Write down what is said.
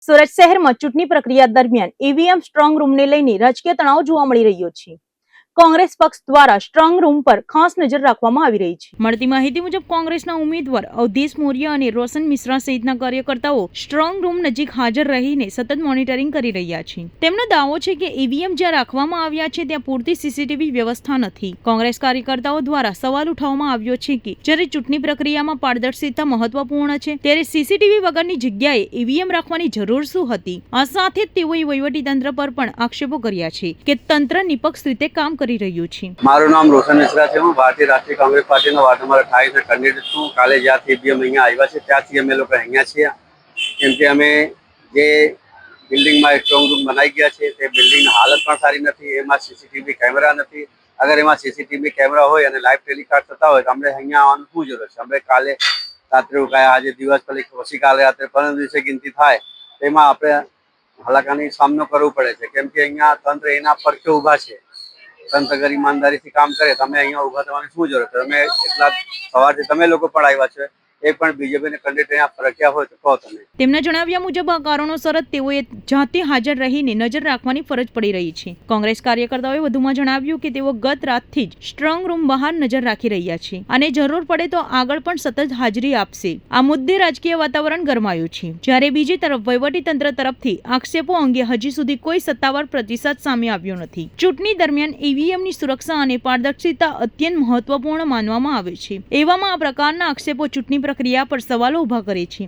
સુરત શહેરમાં ચૂંટણી પ્રક્રિયા દરમિયાન ઈવીએમ સ્ટ્રોંગ રૂમને લઈને રાજકીય તણાવ જોવા મળી રહ્યો છે. કોંગ્રેસ પક્ષ દ્વારા સ્ટ્રોંગ રૂમ પર ખાસ નજર રાખવામાં આવી રહી છે. મળતી માહિતી મુજબ કોંગ્રેસના ઉમેદવાર અવધેશ મોર્ય અને રોશન મિશ્રા સહિતના કાર્યકર્તાઓ સ્ટ્રોંગ રૂમ નજીક હાજર રહીને સતત મોનિટરિંગ કરી રહ્યા છે. તેમનો દાવો છે કે ઈવીએમ જ્યાં રાખવામાં આવ્યા છે ત્યાં પૂરતી સીસીટીવી વ્યવસ્થા નથી. કોંગ્રેસ કાર્યકર્તાઓ દ્વારા સવાલ ઉઠાવવામાં આવ્યો છે કે જ્યારે ચૂંટણી પ્રક્રિયામાં પારદર્શિતા મહત્વપૂર્ણ છે ત્યારે સીસીટીવી વગરની જગ્યાએ ઈવીએમ રાખવાની જરૂર શું હતી. આ સાથે તેઓએ વહીવટીતંત્ર પર પણ આક્ષેપો કર્યા છે કે તંત્ર નિપક્ષ રીતે કામ કરી રહ્યું છે. મારું નામ રોશન મિશ્રા છે. હું ભારતીય રાષ્ટ્રીય કોંગ્રેસ પાર્ટીનો વાર્ડ નંબર 28 ના કેન્ડિડેટ છું. કાલે જ્યાંથી ઈવીએમ અહીંયા આવ્યા છે ત્યાંથી અમે લોકો અહીંયા છીએ, કેમ કે અમે જે બિલ્ડિંગમાં સ્ટ્રોંગ રૂમ બનાવી ગયા છે તે બિલ્ડિંગની હાલત પણ સારી નથી. એમાં સીસીટીવી કેમેરા નથી. અગર એમાં સીસીટીવી કેમેરા હોય અને લાઈવ ટેલિકાસ્ટ થતા હોય તો અમને અહીંયા આવવાનું શું જરૂર છે? અમે કાલે રાત્રે રોકાયા, આજે દિવસ પછી કાલે રાત્રે 15 દિવસે ગિનતી થાય તેમાં આપણે હાલાકાની સામનો કરવો પડે છે, કેમ કે અહીંયા તંત્ર એના પરખે ઊભા છે. તંત્ર અગર ઈમાનદારીથી કામ કરે તમે અહીંયા ઊભા થવાની શું જરૂર છે? તમે એટલા સવારથી તમે લોકો પણ આવ્યા છે, એક પણ બીજેપીને કેન્ડિડેટ અહીંયા ફરક્યા હોય તો કહો તમે. તેમના જણાવ્યા મુજબ આ કારણોસર તેઓએ જાતે હાજર રહીને નજર રાખવાની ફરજ પડી રહી છે. કોંગ્રેસ કાર્યકર્તાઓએ વધુમાં જણાવ્યું કે તેઓ ગત રાતથી જ સ્ટ્રોંગ રૂમ બહાર નજર રાખી રહ્યા છે અને જરૂર પડે તો આગળ પણ સતત હાજરી આપશે. આ મુદ્દે રાજકીય વાતાવરણ ગરમાયું છે, જ્યારે બીજી તરફ વહીવટીતંત્ર તરફથી આક્ષેપો અંગે હજી સુધી કોઈ સત્તાવાર પ્રતિસાદ સામે આવ્યો નથી. ચૂંટણી દરમિયાન ઈવીએમની સુરક્ષા અને પારદર્શિતા અત્યંત મહત્વપૂર્ણ માનવામાં આવે છે. એવામાં આ પ્રકારના આક્ષેપો ચૂંટણી પ્રક્રિયા પર સવાલો ઉભા કરે છે.